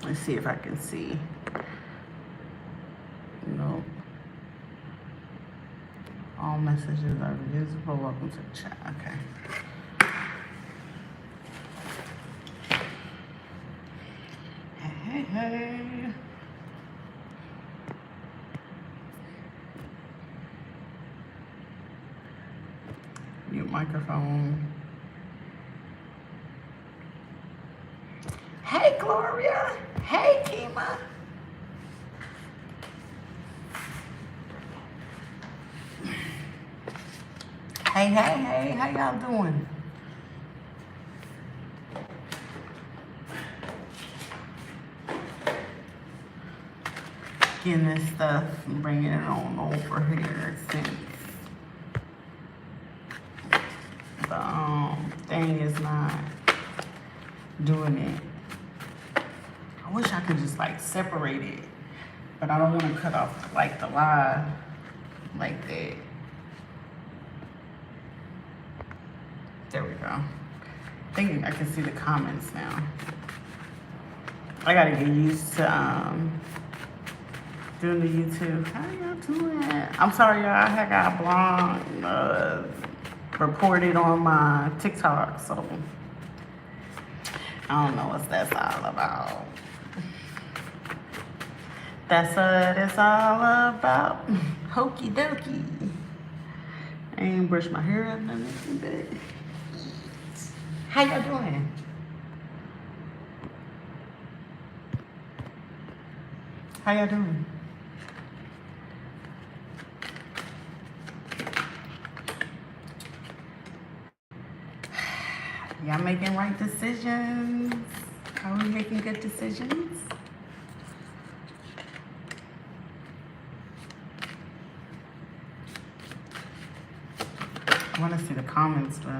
Let's see if I can see. Nope. All messages are visible. Welcome to the chat. Okay. Hey, hey. Mute microphone. Hey, Gloria. Hey, Kima. Hey, hey, hey. How y'all doing? Getting this stuff and bringing it on over here since the thing is not doing it. I wish I could just like separate it, but I don't want to cut off like the live like that. There we go. I think I can see the comments now. I gotta get used to doing the YouTube. How y'all doing? I'm sorry, y'all. I got reported on my TikTok, so I don't know what that's all about. That's what it's all about. Hokey dokey. I ain't brushed my hair up nothing, but how y'all doing? How y'all doing? Y'all making right decisions? Are we making good decisions? I want to see the comments, but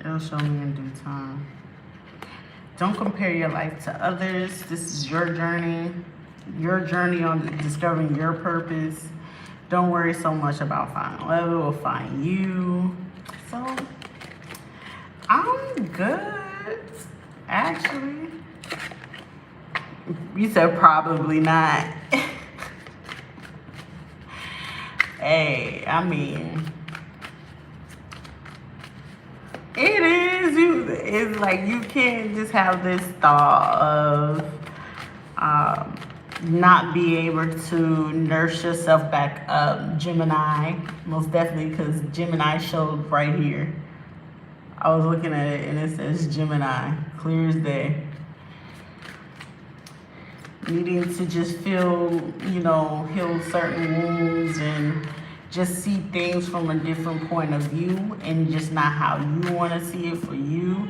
it'll show me in due time. Don't compare your life to others. This is your journey on discovering your purpose. Don't worry so much about finding love. It will find you. So, I'm good, actually. You said probably not. Hey, I mean, it is. It's like you can't just have this thought of not be able to nurse yourself back up. Gemini, most definitely, because Gemini showed right here. I was looking at it and it says Gemini, clear as day. Needing to just feel, heal certain wounds and just see things from a different point of view and just not how you want to see it for you.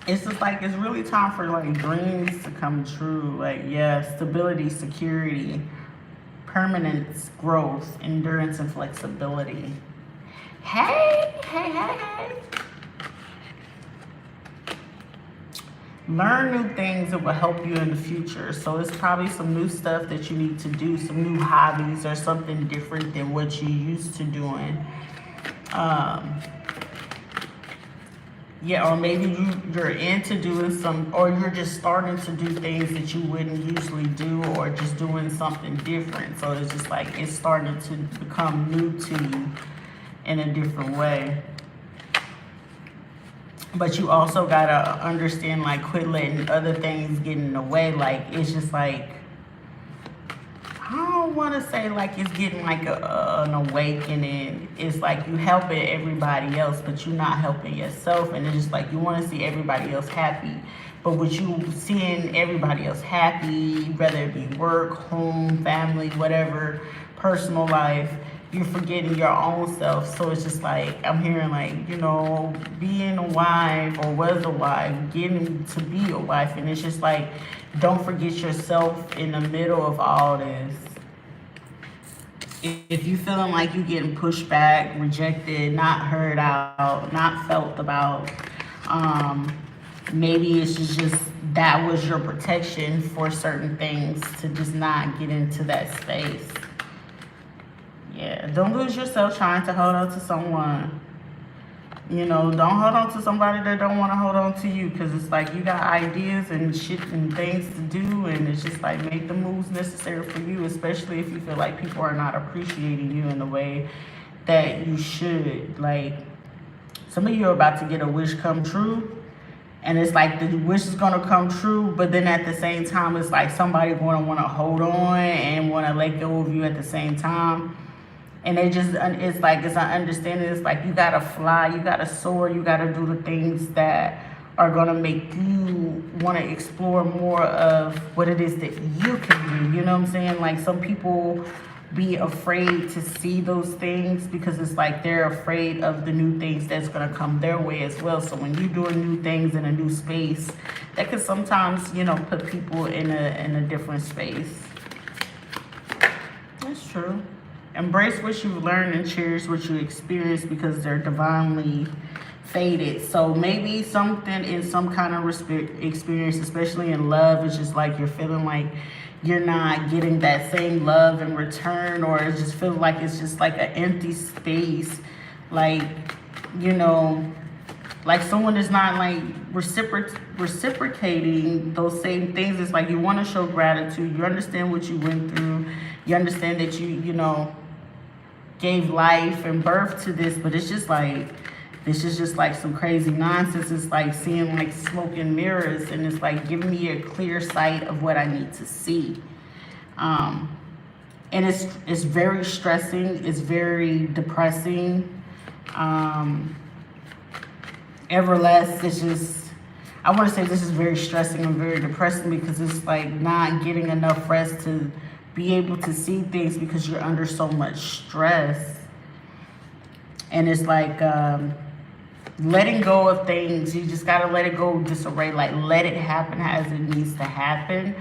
It's just like, it's really time for like dreams to come true. Like, yeah, stability, security, permanence, growth, endurance, and flexibility. Hey. Learn new things that will help you in the future. So it's probably some new stuff that you need to do, some new hobbies or something different than what you used to doing. Yeah, or maybe you're into doing or you're just starting to do things that you wouldn't usually do, or just doing something different. So it's just like it's starting to become new to you in a different way. But you also gotta understand, like, quit letting other things get in the way. Like, it's just like, I don't want to say like it's getting like an awakening. It's like you helping everybody else, but you're not helping yourself. And it's just like you want to see everybody else happy. But with you seeing everybody else happy, whether it be work, home, family, whatever, personal life, you're forgetting your own self. So it's just like, I'm hearing like, being a wife or was a wife, getting to be a wife. And it's just like, don't forget yourself in the middle of all this. If you feeling like you getting pushed back, rejected, not heard out, not felt about, maybe it's just that was your protection for certain things to just not get into that space. Yeah, don't lose yourself trying to hold on to someone. You know, don't hold on to somebody that don't want to hold on to you, because it's like you got ideas and shit and things to do, and it's just like make the moves necessary for you, especially if you feel like people are not appreciating you in the way that you should. Like, some of you are about to get a wish come true, and it's like the wish is going to come true, but then at the same time, it's like somebody going to want to hold on and want to let go of you at the same time. And it's like, it's an understanding. It's like you gotta fly, you gotta soar, you gotta do the things that are gonna make you wanna explore more of what it is that you can do. You know what I'm saying? Like, some people be afraid to see those things because it's like they're afraid of the new things that's gonna come their way as well. So when you're doing new things in a new space, that can sometimes, you know, put people in a different space. That's true. Embrace what you've learned and cherish what you experience, because they're divinely fated. So maybe something in some kind of experience, especially in love, is just like you're feeling like you're not getting that same love in return, or it just feels like it's just like an empty space. Like, you know, like someone is not like reciprocating those same things. It's like you want to show gratitude. You understand what you went through. You understand that you know, gave life and birth to this, but it's just like, this is just like some crazy nonsense. It's like seeing like smoke and mirrors, and it's like giving me a clear sight of what I need to see. And it's very stressing. It's very depressing. Everlast, it's just, I want to say this is very stressing and very depressing, because it's like not getting enough rest to be able to see things because you're under so much stress. And it's like letting go of things. You just gotta let it go, disarray, like let it happen as it needs to happen.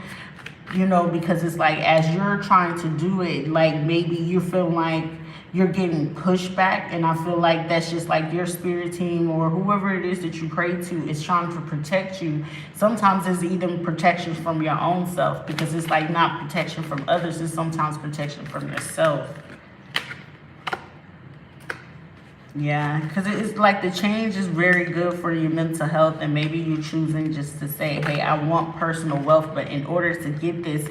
You know, because it's like as you're trying to do it, like maybe you feel like you're getting pushback, and I feel like that's just like your spirit team or whoever it is that you pray to is trying to protect you. Sometimes it's even protection from your own self, because it's like not protection from others, it's sometimes protection from yourself. Yeah, because it's like the change is very good for your mental health, and maybe you're choosing just to say, hey, I want personal wealth, but in order to get this,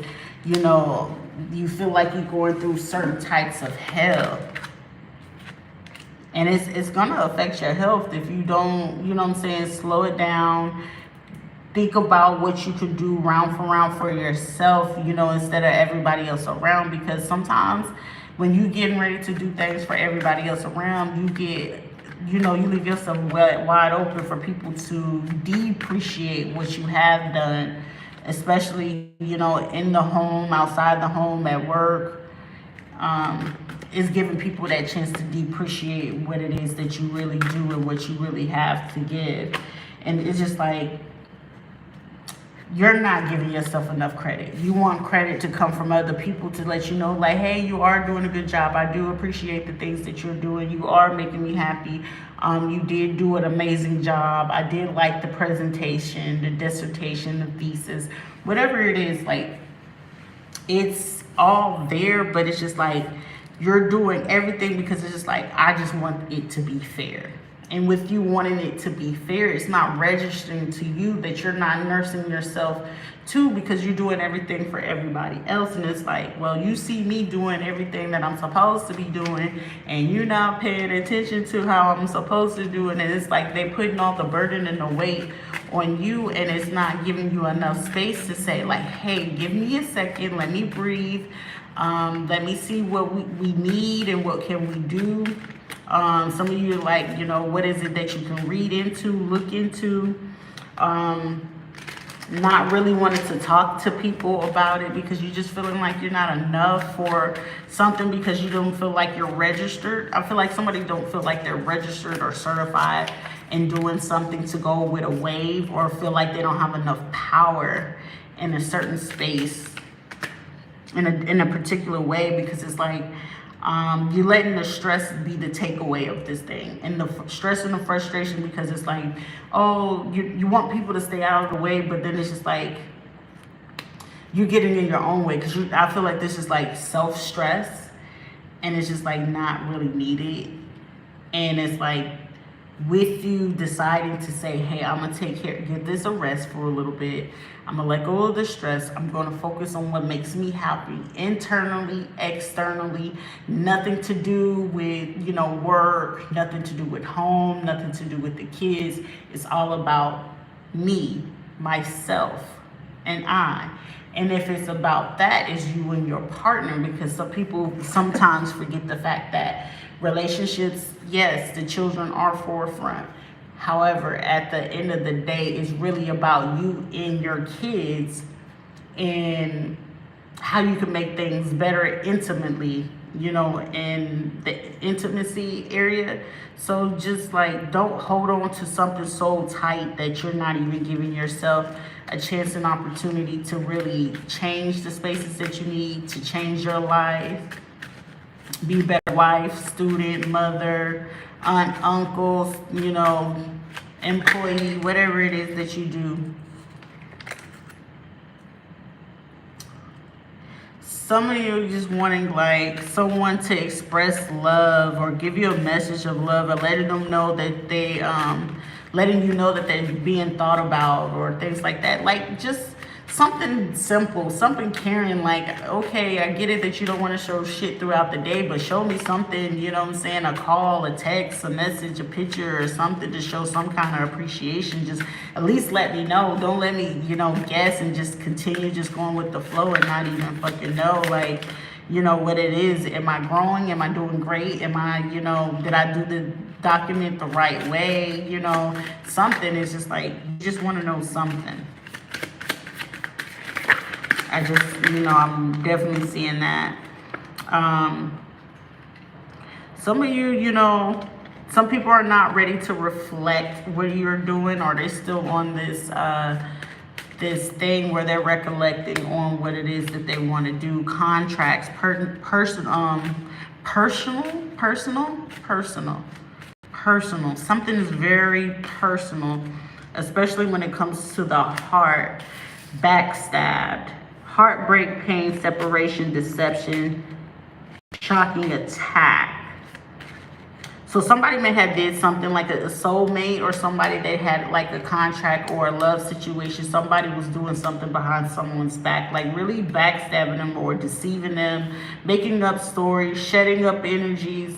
you know, you feel like you're going through certain types of hell. And it's gonna affect your health if you don't, you know what I'm saying, slow it down. Think about what you could do round for yourself, you know, instead of everybody else around. Because sometimes when you getting ready to do things for everybody else around, you get, you know, you leave yourself wide open for people to depreciate what you have done, especially, you know, in the home, outside the home, at work. Is giving people that chance to depreciate what it is that you really do and what you really have to give. And it's just like, you're not giving yourself enough credit. You want credit to come from other people to let you know, like, hey, you are doing a good job. I do appreciate the things that you're doing. You are making me happy. You did do an amazing job. I did like the presentation, the dissertation, the thesis, whatever it is. Like, it's all there, but it's just like you're doing everything because it's just like, I just want it to be fair. And with you wanting it to be fair, it's not registering to you that you're not nursing yourself too, because you're doing everything for everybody else. And it's like, well, you see me doing everything that I'm supposed to be doing, and you're not paying attention to how I'm supposed to do it. And it's like they putting all the burden and the weight on you, and it's not giving you enough space to say, like, hey, give me a second, let me breathe, let me see what we need and what can we do. Some of you are like, you know, what is it that you can read into, look into, not really wanting to talk to people about it because you're just feeling like you're not enough for something because you don't feel like you're registered. I feel like somebody don't feel like they're registered or certified in doing something to go with a wave, or feel like they don't have enough power in a certain space in a particular way, because it's like, you're letting the stress be the takeaway of this thing, and the stress and the frustration, because it's like, oh, you want people to stay out of the way, but then it's just like you're getting in your own way, because I feel like this is like self-stress, and it's just like not really needed. And it's like with you deciding to say, hey, I'm gonna give this a rest for a little bit. I'm gonna let go of the stress. I'm gonna focus on what makes me happy internally, externally. Nothing to do with, work, nothing to do with home, nothing to do with the kids. It's all about me, myself, and I. And if it's about that, it's you and your partner, because some people sometimes forget the fact that relationships, yes, the children are forefront. However, at the end of the day, it's really about you and your kids and how you can make things better intimately, in the intimacy area. So just like, don't hold on to something so tight that you're not even giving yourself a chance and opportunity to really change the spaces that you need to change your life. Be a better wife, student, mother, aunt, uncles, employee, whatever it is that you do. Some of you just wanting like someone to express love or give you a message of love, or letting them know that letting you know that they're being thought about, or things like that. Like just something simple, something caring, like, okay, I get it that you don't want to show shit throughout the day, but show me something, you know what I'm saying? A call, a text, a message, a picture, or something to show some kind of appreciation. Just at least let me know. Don't let me, guess and just continue just going with the flow and not even fucking know, like, what it is. Am I growing? Am I doing great? Am I, did I do the document the right way? Something is just like, you just want to know something. I just, I'm definitely seeing that. Some of you, some people are not ready to reflect what you're doing, or they're still on this this thing where they're recollecting on what it is that they want to do. Contracts, personal. Something is very personal, especially when it comes to the heart. Backstabbed. Heartbreak, pain, separation, deception, shocking attack. So somebody may have did something like a soulmate, or somebody that had like a contract or a love situation. Somebody was doing something behind someone's back, like really backstabbing them or deceiving them, making up stories, shedding up energies,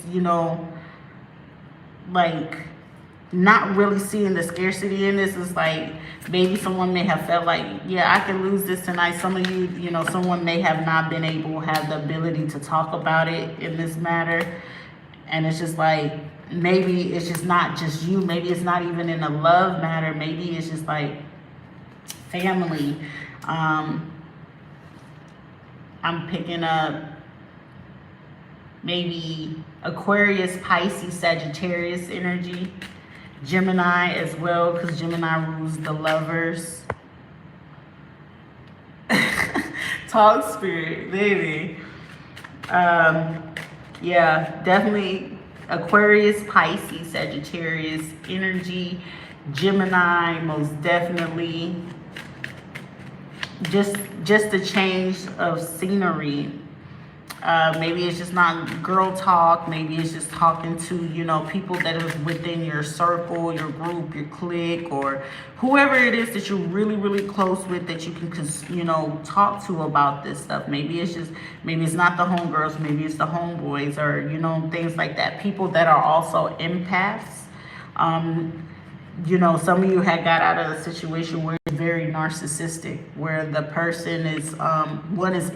like not really seeing the scarcity in this. Is like, maybe someone may have felt like, yeah, I can lose this tonight. Some of you, someone may have not been able to have the ability to talk about it in this matter. And it's just like, maybe it's just not just you. Maybe it's not even in a love matter. Maybe it's just like family. I'm picking up maybe Aquarius, Pisces, Sagittarius energy. Gemini as well, because Gemini rules the lovers. Talk spirit, baby. Yeah, definitely Aquarius, Pisces, Sagittarius energy. Gemini, most definitely. Just a change of scenery. Maybe it's just not girl talk. Maybe it's just talking to, people that are within your circle, your group, your clique, or whoever it is that you're really, really close with, that you can, talk to about this stuff. Maybe it's not the homegirls. Maybe it's the homeboys, or, things like that. People that are also empaths. Some of you had got out of a situation where it's very narcissistic, where the person is, one is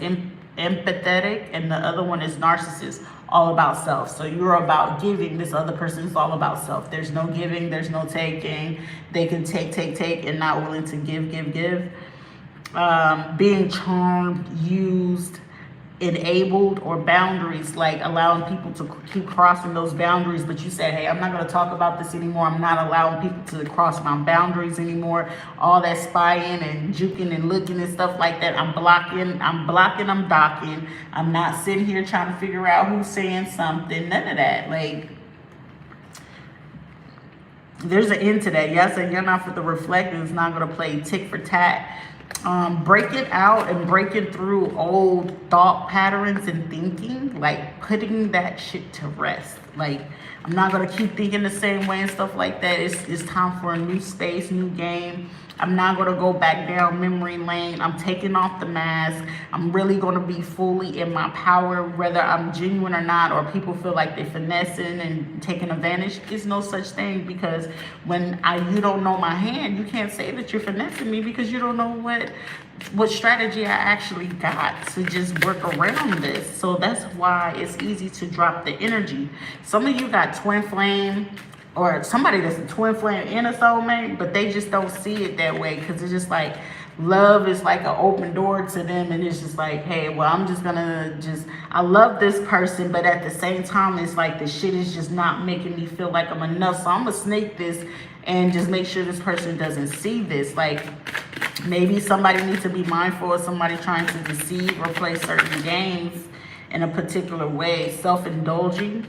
empathetic and the other one is narcissist, all about self. So you're about giving, this other person is all about self. There's no giving, there's no taking. They can take and not willing to give. Being charmed, used, enabled, or boundaries, like allowing people to keep crossing those boundaries, but you said, hey, I'm not going to talk about this anymore. I'm not allowing people to cross my boundaries anymore. All that spying and juking and looking and stuff like that, I'm blocking, I'm docking. I'm not sitting here trying to figure out who's saying something, none of that. Like, there's an end to that. Yes, and you're not for the reflecting. It's not going to play tick for tat. Breaking out and breaking through old thought patterns and thinking, like putting that shit to rest. Like, I'm not gonna keep thinking the same way and stuff like that. It's time for a new space, new game. I'm not gonna go back down memory lane. I'm taking off the mask. I'm really gonna be fully in my power, whether I'm genuine or not, or people feel like they're finessing and taking advantage. There's no such thing, because when you don't know my hand, you can't say that you're finessing me, because you don't know what strategy I actually got to just work around this. So that's why it's easy to drop the energy. Some of you got twin flame, or somebody that's a twin flame and a soulmate, but they just don't see it that way, because it's just like love is like an open door to them, and it's just like, hey, well, I'm just gonna I love this person, but at the same time, it's like the shit is just not making me feel like I'm enough, so I'm gonna snake this and just make sure this person doesn't see this. Like, maybe somebody needs to be mindful of somebody trying to deceive or play certain games in a particular way. Self-indulging.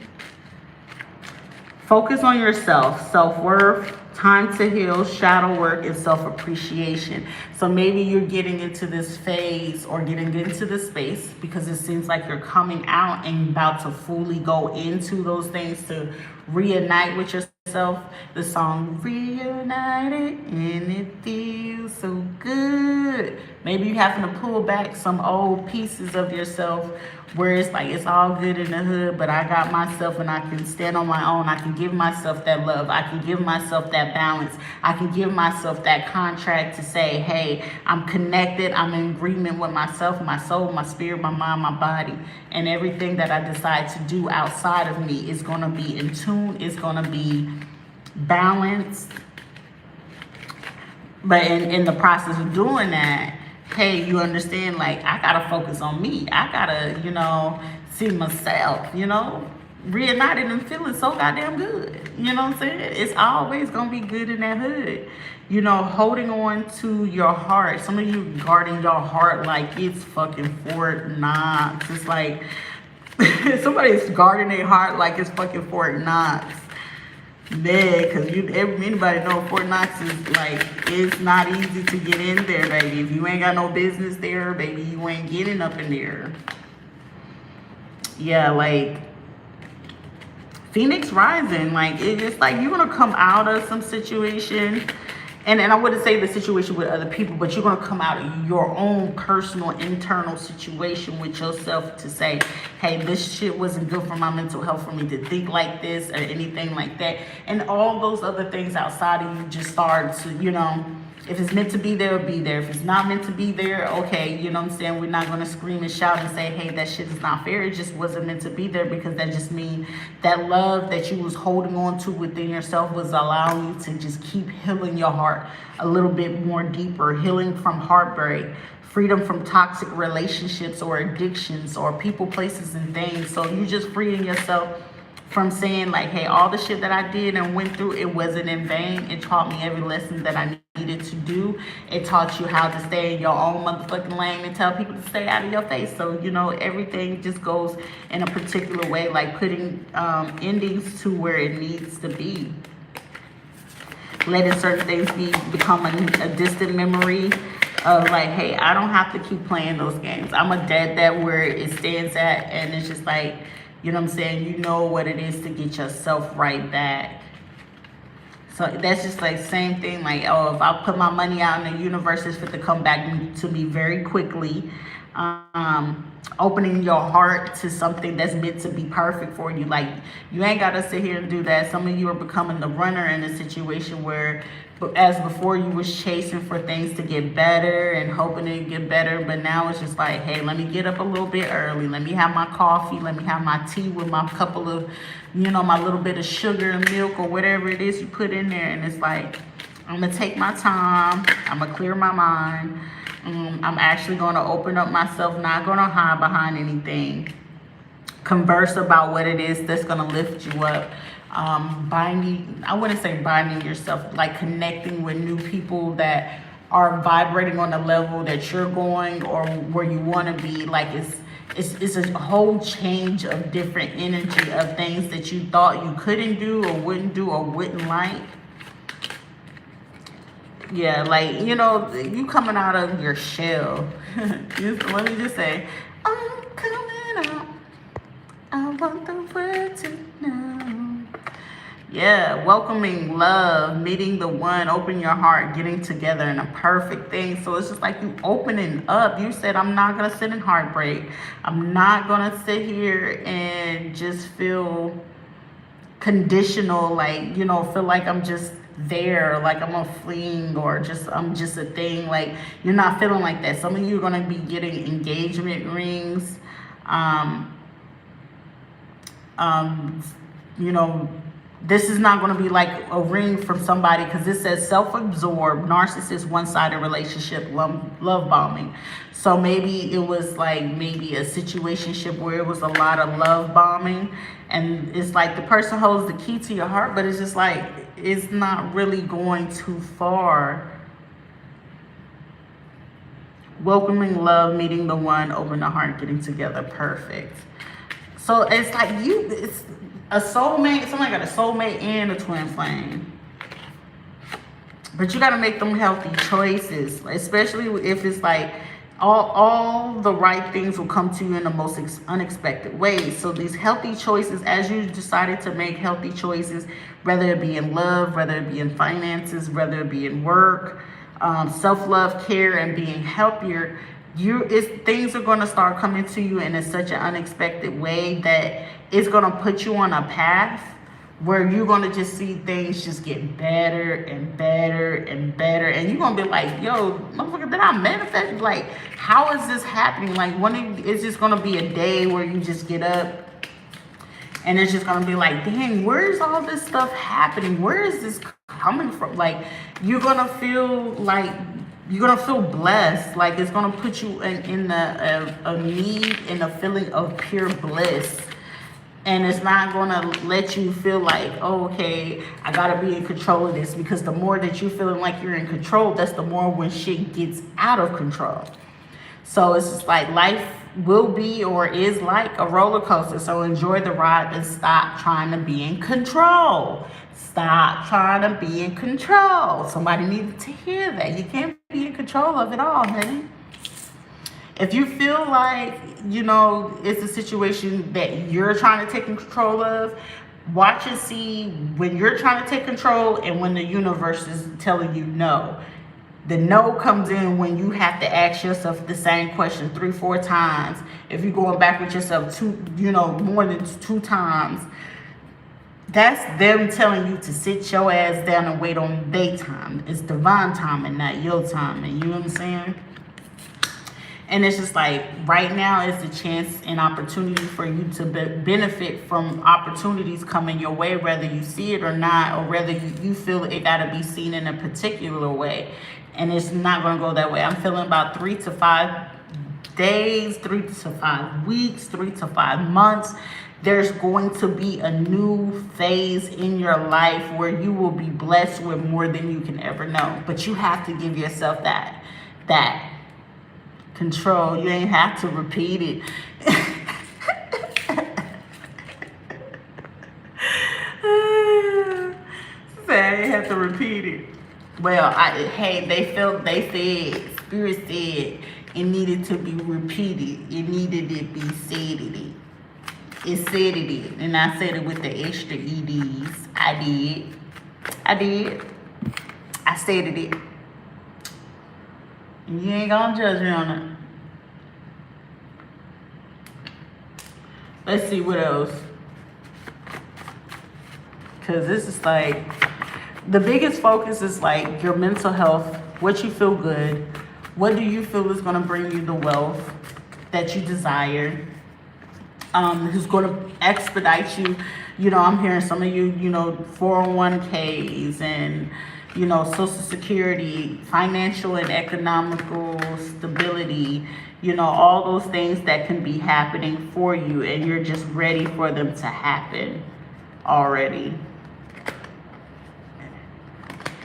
Focus on yourself, self-worth, time to heal, shadow work, and self-appreciation. So maybe you're getting into this phase or getting into this space because it seems like you're coming out and about to fully go into those things to reunite with yourself. The song Reunited, and it feels so good. Maybe you're having to pull back some old pieces of yourself where it's like, it's all good in the hood, but I got myself and I can stand on my own. I can give myself that love. I can give myself that balance. I can give myself that contract to say, hey, I'm connected. I'm in agreement with myself, my soul, my spirit, my mind, my body. And everything that I decide to do outside of me is going to be in tune. It's going to be balanced. But in the process of doing that, hey, you understand, like, I gotta focus on me. I gotta, see myself, reunited and feeling so goddamn good. You know what I'm saying? It's always gonna be good in that hood. Holding on to your heart. Some of you guarding your heart like it's fucking Fort Knox. It's like somebody's guarding their heart like it's fucking Fort Knox. Yeah, because anybody know Fort Knox is like, it's not easy to get in there, baby. If you ain't got no business there, baby, you ain't getting up in there. Yeah, like Phoenix Rising, like it's like you're gonna come out of some situation. And I wouldn't say the situation with other people, but you're going to come out of your own personal, internal situation with yourself to say, hey, this shit wasn't good for my mental health for me to think like this or anything like that. And all those other things outside of you just start to, if it's meant to be there, it'll be there. If it's not meant to be there, okay, you know what I'm saying? We're not going to scream and shout and say, hey, that shit is not fair. It just wasn't meant to be there, because that just means that love that you was holding on to within yourself was allowing you to just keep healing your heart a little bit more deeper, healing from heartbreak, freedom from toxic relationships or addictions or people, places, and things. So you just freeing yourself from saying like, hey, all the shit that I did and went through, it wasn't in vain. It taught me every lesson that I needed to do. It taught you how to stay in your own motherfucking lane and tell people to stay out of your face. So, everything just goes in a particular way, like putting endings to where it needs to be. Letting certain things become a distant memory of like, hey, I don't have to keep playing those games. I'm a dead that where it stands at, and it's just like, you know what I'm saying? You know what it is to get yourself right back. So that's just like same thing. Like, oh, if I put my money out in the universe, it's going to come back to me very quickly. Opening your heart to something that's meant to be perfect for you. Like, you ain't got to sit here and do that. Some of you are becoming the runner in a situation where, as before, you was chasing for things to get better and hoping it get better, but now it's just like, hey, let me get up a little bit early. Let me have my coffee. Let me have my tea with my couple of, my little bit of sugar and milk or whatever it is you put in there. And it's like, I'm going to take my time. I'm going to clear my mind. I'm actually going to open up myself, not going to hide behind anything. Converse about what it is that's going to lift you up. I wouldn't say binding yourself, like connecting with new people that are vibrating on the level that you're going or where you want to be. Like it's a whole change of different energy of things that you thought you couldn't do or wouldn't like. Yeah, like, you know, you coming out of your shell. Let me just say, I'm coming out. I want the world to know. Yeah, welcoming love, meeting the one, open your heart, getting together in a perfect thing. So it's just like you opening up. You said, I'm not going to sit in heartbreak. I'm not going to sit here and just feel conditional, like, you know, feel like I'm just there, like I'm a fling, or just I'm just a thing. Like, you're not feeling like that. Some of you are going to be getting engagement rings. You know, this is not going to be like a ring from somebody, because this says self-absorbed, narcissist, one-sided relationship, love bombing. So maybe it was like maybe a situationship where it was a lot of love bombing, and it's like the person holds the key to your heart, but it's just like it's not really going too far. Welcoming love, meeting the one, open the heart, getting together, perfect. So it's like it's a soulmate. Somebody got a soulmate and a twin flame. But you got to make them healthy choices, especially if it's like all the right things will come to you in the most unexpected ways. So these healthy choices, as you decided to make healthy choices, whether it be in love, whether it be in finances, whether it be in work, self-love, care, and being healthier, things are going to start coming to you in such an unexpected way that it's going to put you on a path where you're going to just see things just get better and better and better, and you're going to be like, yo, motherfucker, did I manifest? Like, how is this happening? Like, it's just going to be a day where you just get up and it's just going to be like, dang, where's all this stuff happening? Where is this coming from? Like, you're going to feel like you're going to feel blessed. Like, it's going to put you in a need and a feeling of pure bliss. And it's not going to let you feel like, oh, okay, I got to be in control of this. Because the more that you're feeling like you're in control, that's the more when shit gets out of control. So it's just like life will be or is like a roller coaster. So enjoy the ride and stop trying to be in control. Stop trying to be in control. Somebody needed to hear that. You can't be in control of it all, honey. If you feel like, you know, it's a situation that you're trying to take control of, watch and see when you're trying to take control and when the universe is telling you no. The no comes in when you have to ask yourself the same question 3-4 times. If you're going back with yourself more than 2 times, that's them telling you to sit your ass down and wait on their time. It's divine time and not your time. And you know what I'm saying? And it's just like right now is the chance and opportunity for you to benefit from opportunities coming your way, whether you see it or not, or whether you feel it got to be seen in a particular way. And it's not going to go that way. I'm feeling about 3 to 5 days, 3 to 5 weeks, 3 to 5 months. There's going to be a new phase in your life where you will be blessed with more than you can ever know. But you have to give yourself that control. You ain't have to repeat it. Say I ain't have to repeat it. Well, they said, Spirit said it needed to be repeated. It needed to be said. It said it, and I said it with the extra EDs. I did. I said it. You ain't gonna judge me on it. Let's see what else. Because this is like, the biggest focus is like your mental health, what you feel good, what do you feel is going to bring you the wealth that you desire, who's going to expedite you. You know, I'm hearing some of you, 401ks and, Social Security, financial and economical stability, all those things that can be happening for you, and you're just ready for them to happen already.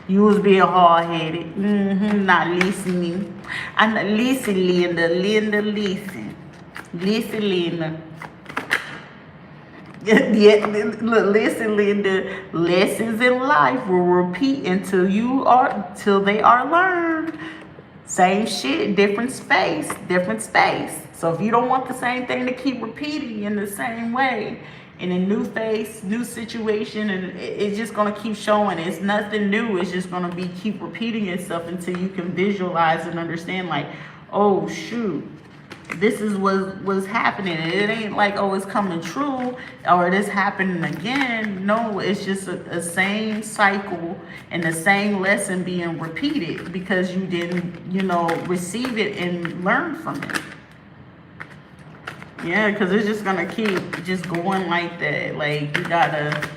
You was being hard-headed, not listening. I'm not listening, Linda. Listen, Linda. Yeah, listen, Linda. Lessons in life will repeat till they are learned. Same shit, different space, different space. So if you don't want the same thing to keep repeating in the same way, in a new face, new situation, and it's just gonna keep showing. It's nothing new. It's just gonna be keep repeating itself until you can visualize and understand. Like, oh shoot, this is what was happening. It ain't like, oh, it's coming true or it is happening again. No, it's just a same cycle and the same lesson being repeated because you didn't, receive it and learn from it. Yeah, because it's just gonna keep just going like that. Like, you gotta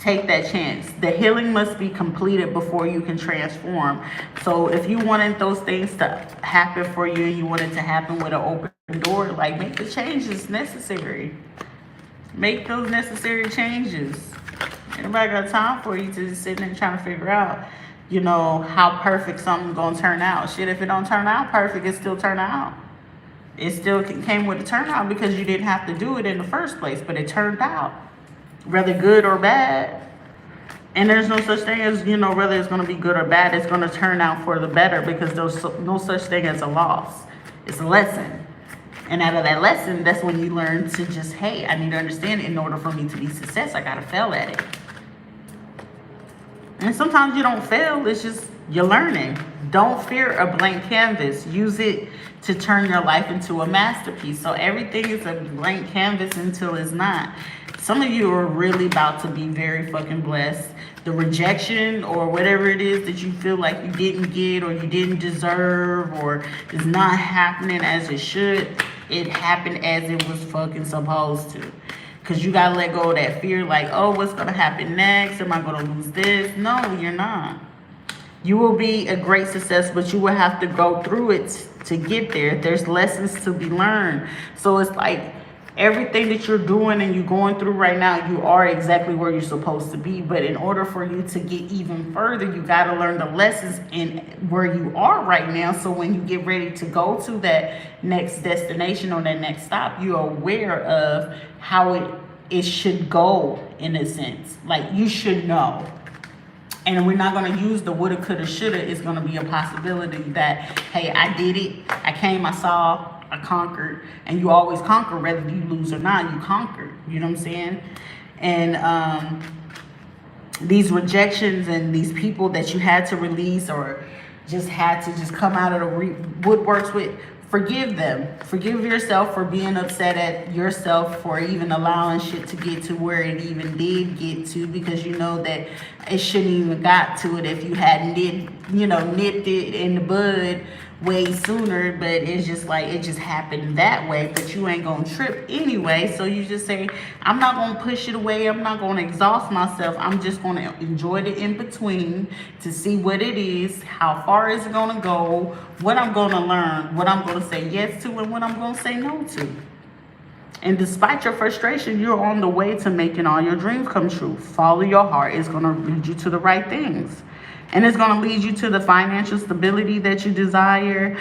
take that chance. The healing must be completed before you can transform. So if you wanted those things to happen for you and you want it to happen with an open door, like, make the changes necessary. Make those necessary changes. Anybody got time for you to just sit there and trying to figure out, how perfect something's gonna turn out. Shit, if it don't turn out perfect, it still turn out. It still came with a turnout because you didn't have to do it in the first place, but it turned out. Whether good or bad. And there's no such thing as, whether it's going to be good or bad. It's going to turn out for the better because there's no such thing as a loss. It's a lesson. And out of that lesson, that's when you learn to just, hey, I need to understand in order for me to be success, I got to fail at it. And sometimes you don't fail. It's just you're learning. Don't fear a blank canvas. Use it to turn your life into a masterpiece. So everything is a blank canvas until it's not. Some of you are really about to be very fucking blessed. The rejection or whatever it is that you feel like you didn't get or you didn't deserve or is not happening as it should, it happened as it was fucking supposed to. Because you got to let go of that fear like, oh, what's going to happen next? Am I going to lose this? No, you're not. You will be a great success, but you will have to go through it to get there. There's lessons to be learned. So it's like everything that you're doing and you're going through right now, you are exactly where you're supposed to be. But in order for you to get even further, you got to learn the lessons in where you are right now. So when you get ready to go to that next destination or that next stop, you're aware of how it should go in a sense. Like, you should know. And we're not going to use the woulda, coulda, shoulda. It's going to be a possibility that, hey, I did it. I came, I saw, I conquered. And you always conquer, whether you lose or not, you conquered. You know what I'm saying? And these rejections and these people that you had to release or just had to just come out of the woodworks with, forgive them. Forgive yourself for being upset at yourself for even allowing shit to get to where it even did get to, because you know that it shouldn't even got to it if you hadn't nipped it in the bud way sooner. But it's just like it just happened that way, but you ain't gonna trip anyway. So you just say, I'm not gonna push it away, I'm not gonna exhaust myself, I'm just gonna enjoy the in between to see what it is, how far is it gonna go, what I'm gonna learn, what I'm gonna say yes to, and what I'm gonna say no to. And despite your frustration, you're on the way to making all your dreams come true. Follow your heart. It's gonna lead you to the right things. And it's going to lead you to the financial stability that you desire.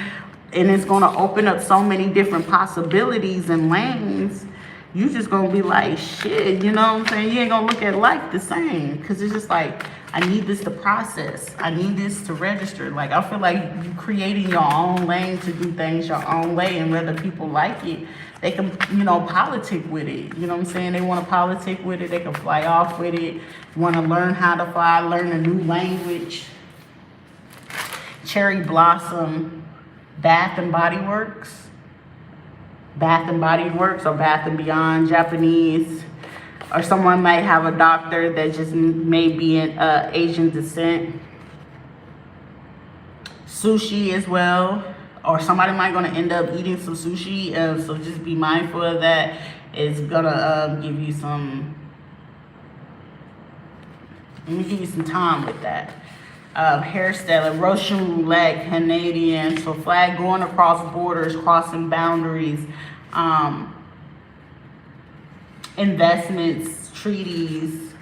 And it's going to open up so many different possibilities and lanes. You just going to be like, shit, you know what I'm saying? You ain't going to look at life the same. Because it's just like, I need this to process. I need this to register. Like, I feel like you creating your own lane to do things your own way. And whether people like it, they can, politic with it. You know what I'm saying? They want to politic with it. They can fly off with it. Want to learn how to fly, learn a new language. Cherry Blossom, Bath and Body Works. Bath and Body Works or Bath and Beyond, Japanese. Or someone might have a doctor that just may be in Asian descent. Sushi as well. Or somebody might gonna end up eating some sushi, so just be mindful of that. It's gonna give you some. Let me give you some time with that. Hairstyling, Russian roulette, Canadian, so flag going across borders, crossing boundaries, investments, treaties,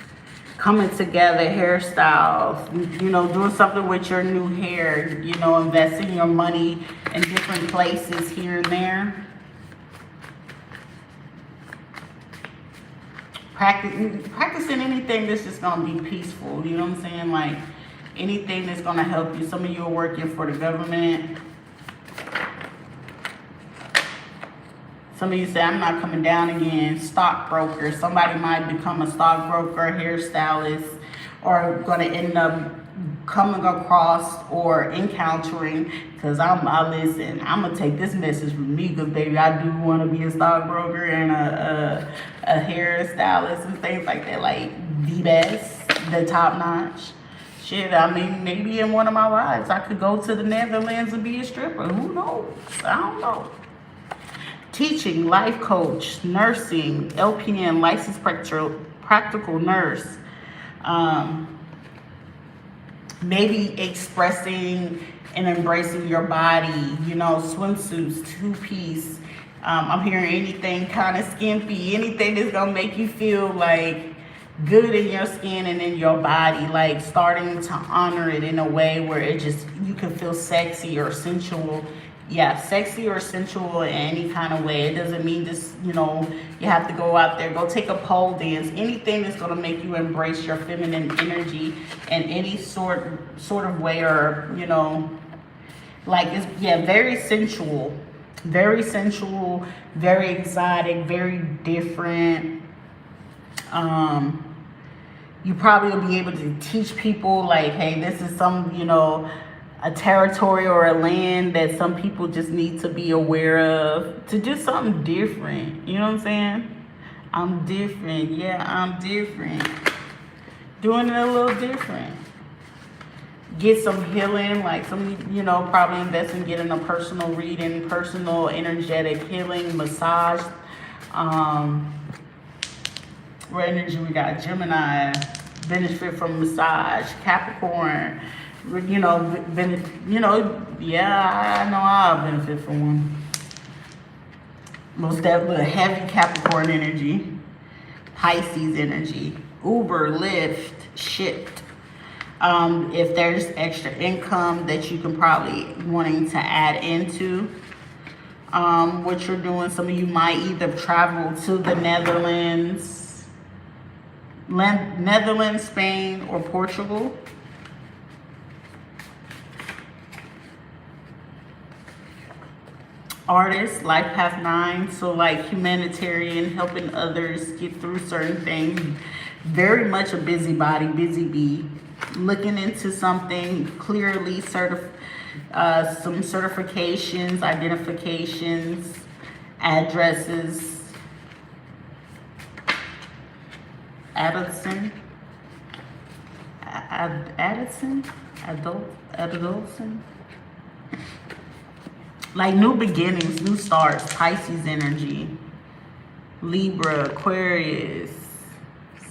coming together, hairstyles, doing something with your new hair, investing your money in different places here and there. practicing anything that's just gonna be peaceful. You know what I'm saying? Like anything that's gonna help you. Some of you are working for the government. Some of you say, I'm not coming down again. Stockbroker. Somebody might become a stockbroker, hairstylist, or going to end up coming across or encountering. Because I listen, I'm going to take this message from me, because baby, I do want to be a stockbroker and a hairstylist and things like that. Like the best, the top notch. Shit, I mean, maybe in one of my lives, I could go to the Netherlands and be a stripper. Who knows? I don't know. Teaching, life coach, nursing, LPN, licensed practical nurse. Maybe expressing and embracing your body, you know, swimsuits, two-piece. I'm hearing anything kind of skimpy, anything that's gonna make you feel like good in your skin and in your body, like starting to honor it in a way where it just, you can feel sexy or sensual. Yeah, sexy or sensual in any kind of way. It doesn't mean just, you know, you have to go out there, go take a pole dance. Anything that's going to make you embrace your feminine energy in any sort of way, or, you know, like, it's, yeah, very sensual, very exotic, very different. You probably will be able to teach people, like, hey, this is some, you know, a territory or a land that some people just need to be aware of, to do something different. You know what I'm saying? I'm different. Yeah, I'm different. Doing it a little different. Get some healing, like some, you know, probably invest in getting a personal reading, personal energetic healing, massage. What energy we got? Gemini, benefit from massage. Capricorn, you know, yeah, I know I'll benefit from one. Most definitely heavy Capricorn energy. Pisces energy. Uber, Lyft, Shipt. If there's extra income that you can probably wanting to add into what you're doing. Some of you might either travel to the Netherlands, Spain, or Portugal. Artist, life path 9, so like humanitarian, helping others get through certain things. Very much a busybody, busy bee, looking into something clearly, some certifications, identifications, addresses. Adolescent. Like new beginnings, new starts. Pisces energy. Libra, Aquarius,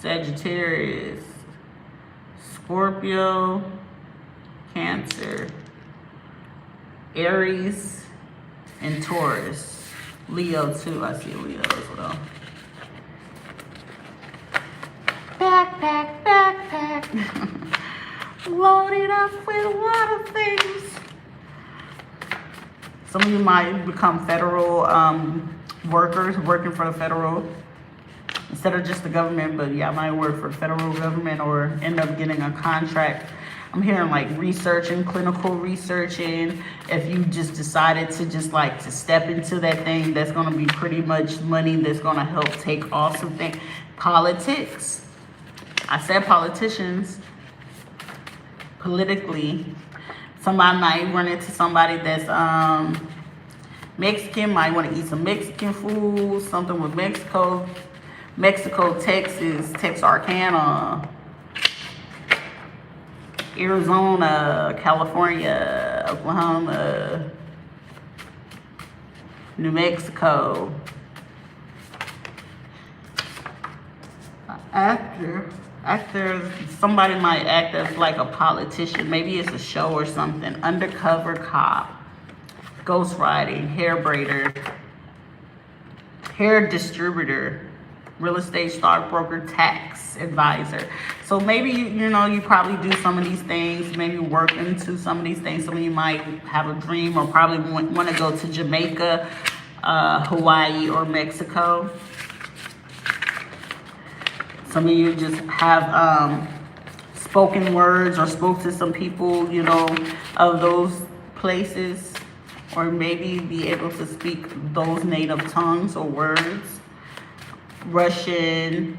Sagittarius, Scorpio, Cancer, Aries, and Taurus. Leo too, I see Leo as well. Backpack. Loaded up with a lot of things. Some of you might become federal workers, working for the federal, instead of just the government, but yeah, I might work for the federal government or end up getting a contract. I'm hearing like researching, clinical researching. If you just decided to just like to step into that thing, that's gonna be pretty much money that's gonna help take off some things. Politics. I said politicians. Politically. Somebody might run into somebody that's Mexican, might want to eat some Mexican food, something with Mexico, Texas, Texarkana, Arizona, California, Oklahoma, New Mexico. Actor, somebody might act as like a politician. Maybe it's a show or something. Undercover cop, ghostwriting, hair braider, hair distributor, real estate stockbroker, tax advisor. So maybe you know, you probably do some of these things, maybe work into some of these things. Some of you might have a dream or probably want to go to Jamaica, Hawaii, or Mexico. Some of you just have spoken words or spoke to some people, you know, of those places, or maybe be able to speak those native tongues or words. Russian.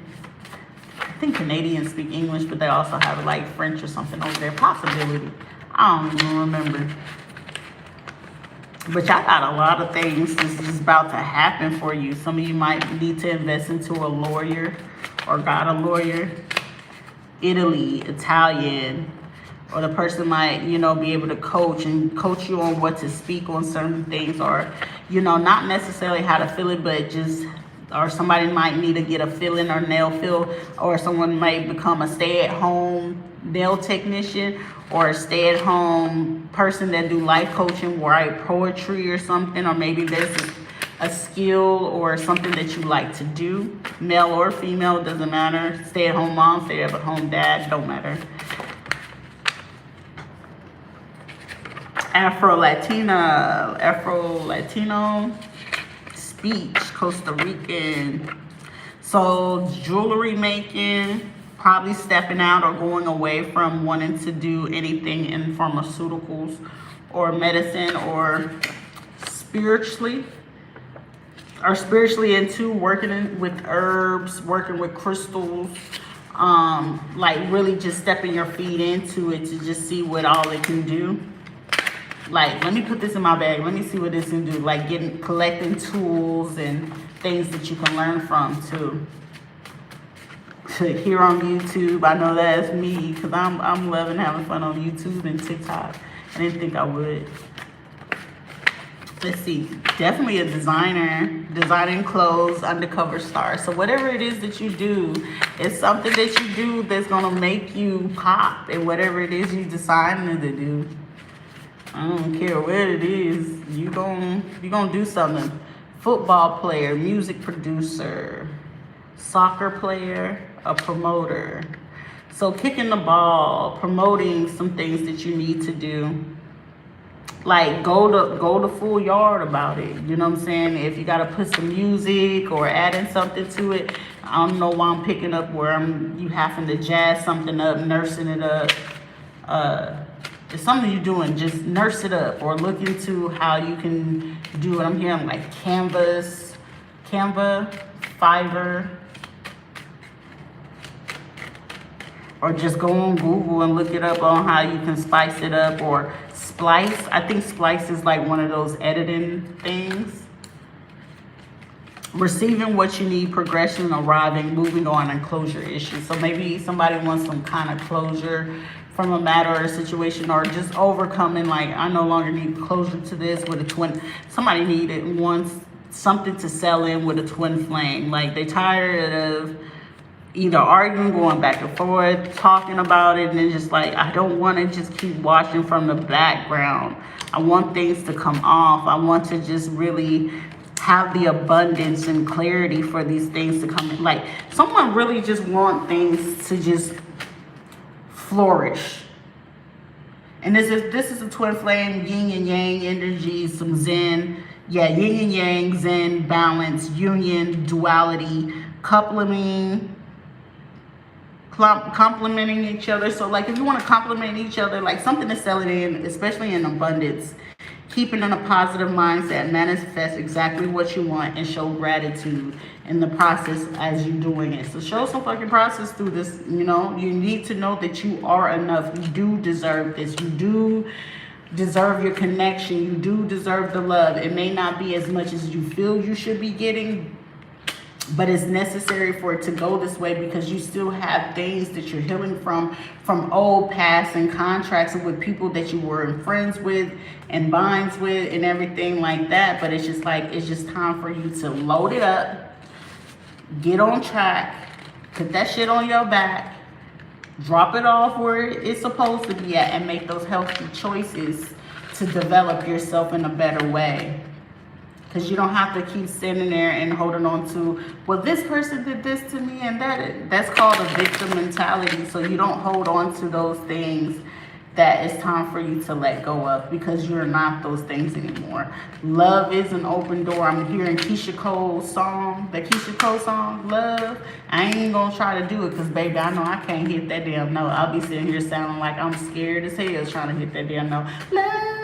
I think Canadians speak English, but they also have like French or something over there. Possibility. I don't even remember. But y'all got a lot of things this is about to happen for you. Some of you might need to invest into a lawyer or got a lawyer. Italy, Italian, or the person might, you know, be able to coach you on what to speak on certain things, or, you know, not necessarily how to feel it, but just, or somebody might need to get a fill-in or nail fill, or someone might become a stay-at-home nail technician, or a stay-at-home person that do life coaching, write poetry or something, or maybe there's a skill or something that you like to do, male or female, doesn't matter. Stay-at-home mom, stay-at-home dad, don't matter. Afro-Latino, speech, Costa Rican. So jewelry making, probably stepping out or going away from wanting to do anything in pharmaceuticals or medicine, or spiritually into working with herbs, working with crystals, like really just stepping your feet into it to just see what all it can do. Like, let me put this in my bag, let me see what this can do. Like collecting tools and things that you can learn from too. Here on YouTube, I know that's me, because I'm loving having fun on YouTube and TikTok. I didn't think I would. Let's see, definitely a designer, designing clothes, undercover star. So whatever it is that you do, it's something that you do that's gonna make you pop, and whatever it is you deciding to do, I don't care what it is, you gonna do something. Football player, music producer, soccer player, a promoter. So kicking the ball, promoting some things that you need to do. Like go the full yard about it. You know what I'm saying? If you gotta put some music or adding something to it, I don't know why I'm picking up where you having to jazz something up, nursing it up. It's something you're doing, just nurse it up, or look into how you can do it. I'm hearing like Canva, Fiverr, or just go on Google and look it up on how you can spice it up, or Splice. I think Splice is like one of those editing things. Receiving what you need, progression, arriving, moving on, and closure issues. So maybe somebody wants some kind of closure from a matter or a situation, or just overcoming, like, I no longer need closure to this with a twin. Somebody wants something to sell in with a twin flame. Like, they tired of either arguing, going back and forth, talking about it, and then just like, I don't want to just keep watching from the background. I want things to come off. I want to just really have the abundance and clarity for these things to come in. Like, someone really just want things to just flourish. And this is a twin flame, yin and yang energy, some zen. Yeah, yin and yang, zen, balance, union, duality, complementing each other. So like, if you want to complement each other, like something to sell it in, especially in abundance, keeping in a positive mindset, manifest exactly what you want, and show gratitude in the process as you're doing it. So show some fucking process through this. You know, you need to know that you are enough. You do deserve this. You do deserve your connection. You do deserve the love. It may not be as much as you feel you should be getting, but it's necessary for it to go this way, because you still have things that you're healing from old past and contracts with people that you were friends with and binds with and everything like that. But it's just like, it's just time for you to load it up, get on track, put that shit on your back, drop it off where it's supposed to be at, and make those healthy choices to develop yourself in a better way. Because you don't have to keep sitting there and holding on to, well, this person did this to me, and that's called a victim mentality. So you don't hold on to those things that it's time for you to let go of, because you're not those things anymore. Love is an open door. I'm hearing Keisha Cole's song, the Keisha Cole song, Love. I ain't gonna try to do it because, baby, I know I can't hit that damn note. I'll be sitting here sounding like I'm scared as hell trying to hit that damn note. Love.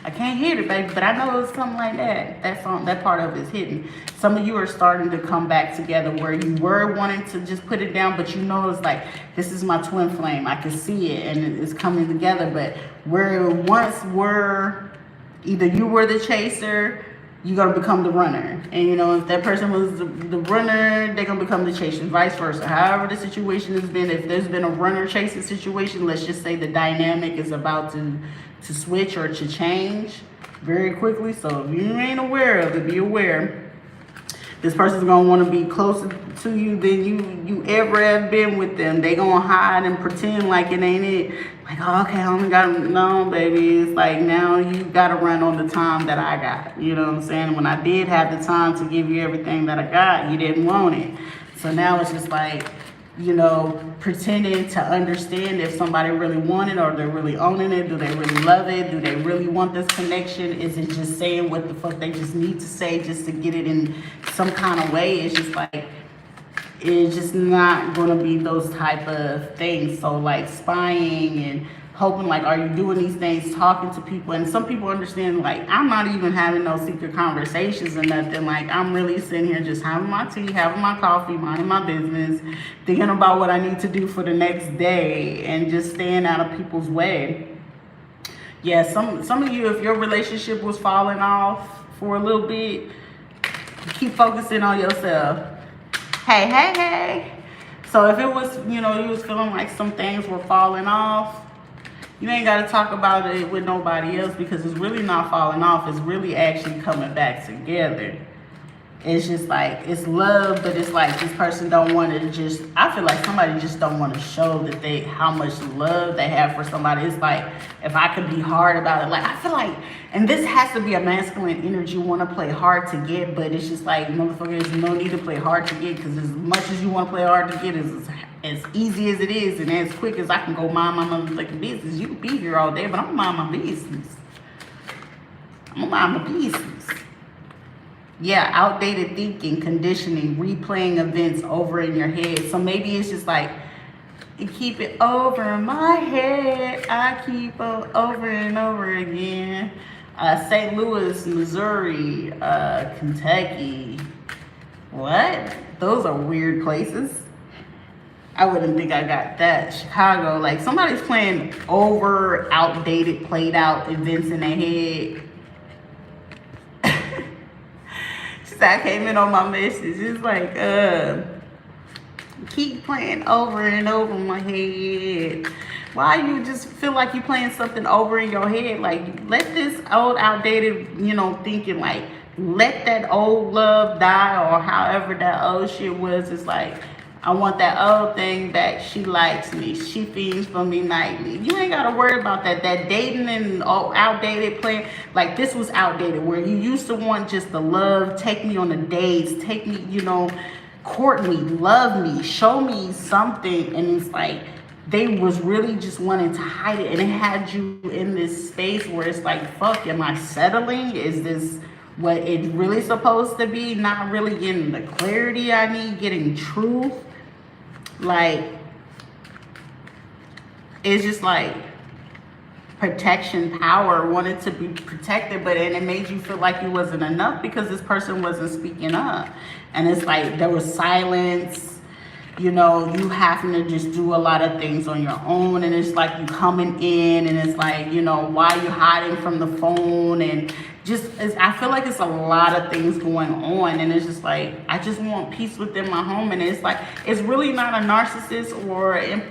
I can't hear it, baby, but I know it's something like that. That song, that part of it's hidden. Some of you are starting to come back together where you were wanting to just put it down, but you know it's like, this is my twin flame. I can see it, and it's coming together. But where once were, either you were the chaser, you're going to become the runner. And, you know, if that person was the runner, they're going to become the chaser, vice versa. However the situation has been, if there's been a runner-chaser situation, let's just say the dynamic is about to switch or to change very quickly. So if you ain't aware of it, be aware. This person's going to want to be closer to you than you ever have been with them. They going to hide and pretend like it ain't it. Like, oh, okay, I only got to, no, baby. It's like, now you got to run on the time that I got. You know what I'm saying? When I did have the time to give you everything that I got, you didn't want it. So now it's just like, you know, pretending to understand if somebody really want it, or they're really owning it. Do they really love it? Do they really want this connection? Is it just saying what the fuck they just need to say just to get it in some kind of way? It's just like, it's just not going to be those type of things. So like spying and hoping, like, are you doing these things, talking to people? And some people understand, like, I'm not even having no secret conversations or nothing. Like, I'm really sitting here just having my tea, having my coffee, minding my business, thinking about what I need to do for the next day, and just staying out of people's way. Yeah, some of you, if your relationship was falling off for a little bit, keep focusing on yourself. Hey. So if it was, you know, you was feeling like some things were falling off, you ain't got to talk about it with nobody else, because it's really not falling off. It's really actually coming back together. It's just like, it's love, but it's like this person don't want to just, I feel like somebody just don't want to show that they, how much love they have for somebody. It's like, if I could be hard about it, like, I feel like, and this has to be a masculine energy, want to play hard to get, but it's just like, motherfucker, there's no need to play hard to get, because as much as you want to play hard to get, is as easy as it is, and as quick as I can go mind my motherfucking business. You can be here all day, but I'm gonna mind my business. I'm gonna mind my business. Yeah, outdated thinking, conditioning, replaying events over in your head. So maybe it's just like, you keep it over my head. I keep it over and over again. St. Louis, Missouri, Kentucky. What? Those are weird places. I wouldn't think I got that. Chicago, like somebody's playing over, outdated, played out events in their head. I came in on my message. It's like, keep playing over and over in my head. Why you just feel like you're playing something over in your head? Like, let this old, outdated, you know, thinking, like, let that old love die, or however that old shit was. It's like, I want that old thing back. She likes me. She feeds for me nightly. You ain't got to worry about that. That dating and outdated play. Like, this was outdated, where you used to want just the love. Take me on the dates. Take me, you know, court me, love me, show me something. And it's like, they was really just wanting to hide it. And it had you in this space where it's like, fuck, am I settling? Is this what it's really supposed to be? Not really getting the clarity I need, getting truth. Like, it's just like protection, power, wanted to be protected, but and it made you feel like it wasn't enough because this person wasn't speaking up. And it's like there was silence, you know, you having to just do a lot of things on your own, and it's like you coming in and it's like, you know, why you hiding from the phone, and just, I feel like it's a lot of things going on, and it's just like, I just want peace within my home. And it's like, it's really not a narcissist or a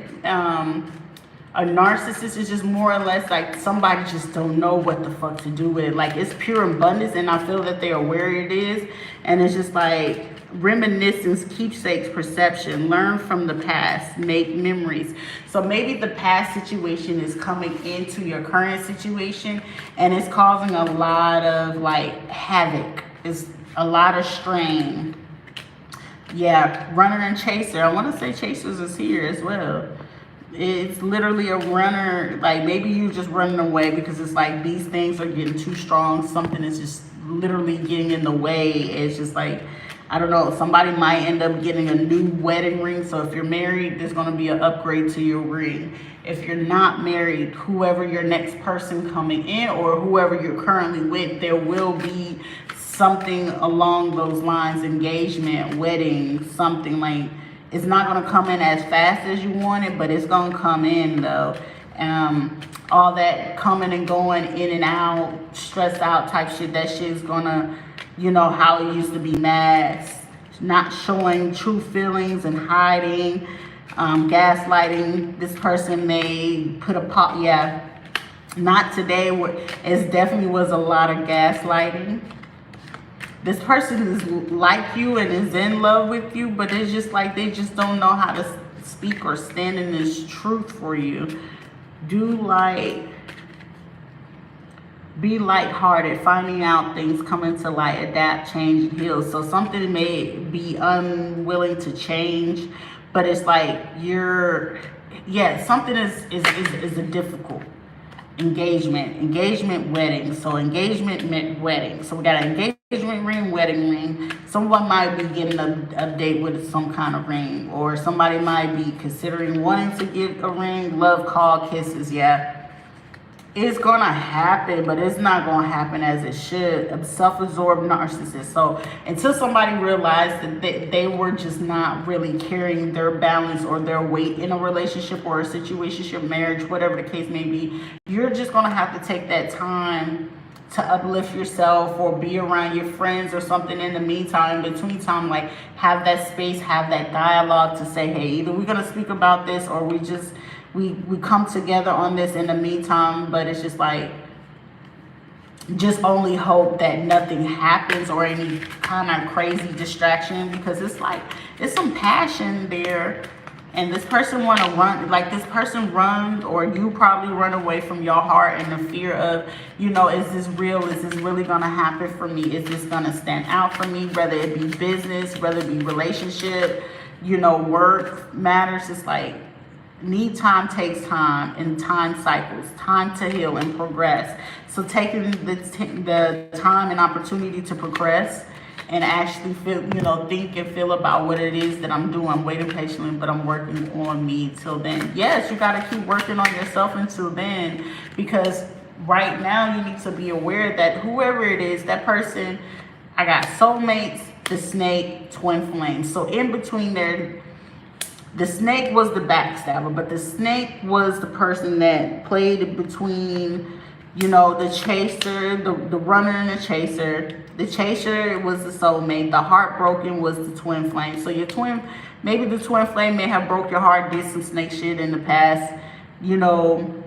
narcissist. Is just more or less like somebody just don't know what the fuck to do with it. Like, it's pure abundance, and I feel that they're aware it is. And it's just like reminiscence, keepsakes, perception, learn from the past, make memories. So maybe the past situation is coming into your current situation, and it's causing a lot of like havoc. It's a lot of strain. Yeah, runner and chaser. I want to say chasers is here as well. It's literally a runner. Like maybe you just running away because it's like these things are getting too strong. Something is just literally getting in the way. It's just like, I don't know, somebody might end up getting a new wedding ring. So if you're married, there's going to be an upgrade to your ring. If you're not married, whoever your next person coming in or whoever you're currently with, there will be something along those lines, engagement, wedding, something. Like it's not going to come in as fast as you want it, but it's going to come in though. All that coming and going in and out, stressed out type shit, that shit's gonna, you know, how it used to be masked, not showing true feelings and hiding, gaslighting. This person may put a pop, yeah, not today. It definitely was a lot of gaslighting. This person is like you and is in love with you, but it's just like they just don't know how to speak or stand in this truth for you. Be lighthearted, finding out things coming to light, adapt, change, and heal. So something may be unwilling to change, but it's like something is a difficult engagement, wedding. So engagement, wedding. So we got an engagement ring, wedding ring. Someone might be getting a date with some kind of ring, or somebody might be considering wanting to get a ring, love call, kisses, yeah. It's gonna happen, but it's not gonna happen as it should. A self-absorbed narcissist. So until somebody realized that they were just not really carrying their balance or their weight in a relationship or a situationship, marriage, whatever the case may be, you're just gonna have to take that time to uplift yourself or be around your friends or something in the meantime, between time, like have that space, have that dialogue to say, hey, either we're gonna speak about this or we come together on this in the meantime. But it's just like, just only hope that nothing happens or any kind of crazy distraction, because it's like, there's some passion there. And this person want to run, like this person runs, or you probably run away from your heart in the fear of, you know, is this real? Is this really going to happen for me? Is this going to stand out for me? Whether it be business, whether it be relationship, you know, work matters. It's like, time takes time, and time cycles, time to heal and progress. So taking the time and opportunity to progress and actually feel, you know, think and feel about what it is that I'm doing. I'm waiting patiently, but I'm working on me till then. Yes, you got to keep working on yourself until then, because right now you need to be aware that whoever it is, that person, I got soulmates, the snake, twin flames. So in between there, the snake was the backstabber, but the snake was the person that played between, you know, the chaser, the runner and the chaser. The chaser was the soulmate. The heartbroken was the twin flame. So your maybe the twin flame may have broke your heart, did some snake shit in the past, you know,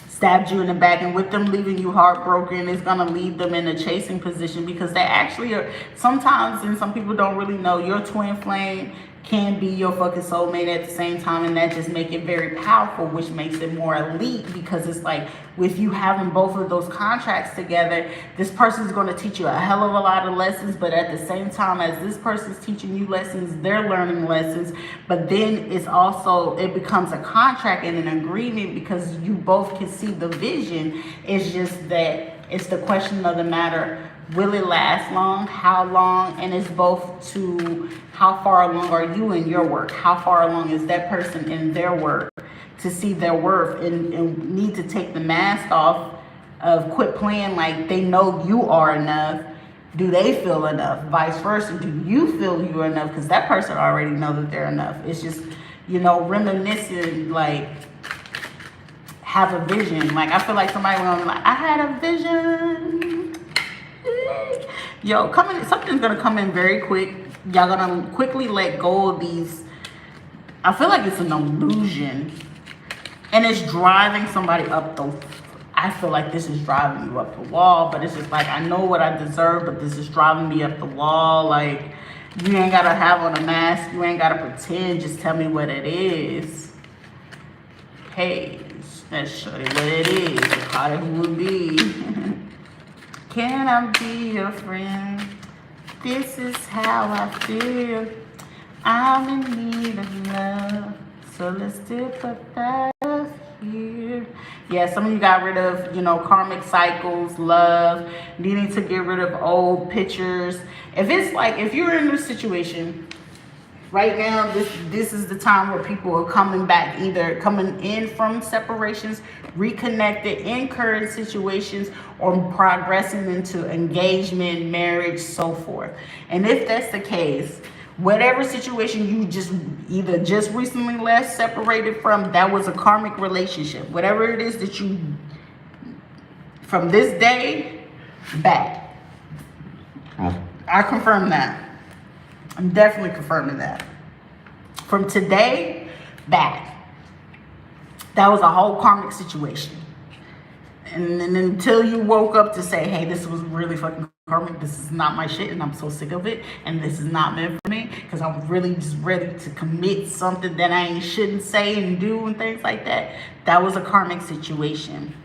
stabbed you in the back, and with them leaving you heartbroken, it's gonna leave them in a chasing position, because they actually are sometimes, and some people don't really know, your twin flame can be your fucking soulmate at the same time, and that just make it very powerful, which makes it more elite, because it's like, with you having both of those contracts together, this person's going to teach you a hell of a lot of lessons, but at the same time as this person's teaching you lessons, they're learning lessons. But then it's also, it becomes a contract and an agreement, because you both can see the vision. It's just that it's the question of the matter, will it last long? How long? And it's both to how far along are you in your work? How far along is that person in their work to see their worth, and need to take the mask off of quit playing like they know you are enough. Do they feel enough? Vice versa. Do you feel you're enough? Because that person already know that they're enough. It's just, you know, reminiscing, like, have a vision. Like, I feel like somebody will be like, I had a vision. Yo, something's gonna come in very quick. Y'all gonna quickly let go of these. I feel like it's an illusion, and it's driving somebody up the. I feel like this is driving you up the wall, but it's just like, I know what I deserve, but this is driving me up the wall. Like, you ain't gotta have on a mask. You ain't gotta pretend. Just tell me what it is. Hey, let's show you what it is. How it would be. Can I be your friend? This is how I feel. I'm in need of love. So let's still put that here. Yeah, some of you got rid of, karmic cycles, love, needing to get rid of old pictures. If it's like, if you're in this situation right now, this is the time where people are coming back, either coming in from separations, reconnected in current situations, or progressing into engagement, marriage, so forth. And if that's the case, whatever situation you just recently left, separated from, that was a karmic relationship. Whatever it is that you, from this day back, I confirm that. I'm definitely confirming that. From today back, that was a whole karmic situation. And then until you woke up to say, hey, this was really fucking karmic, this is not my shit, and I'm so sick of it, and this is not meant for me, because I'm really just ready to commit something that I shouldn't say and do and things like that. That was a karmic situation.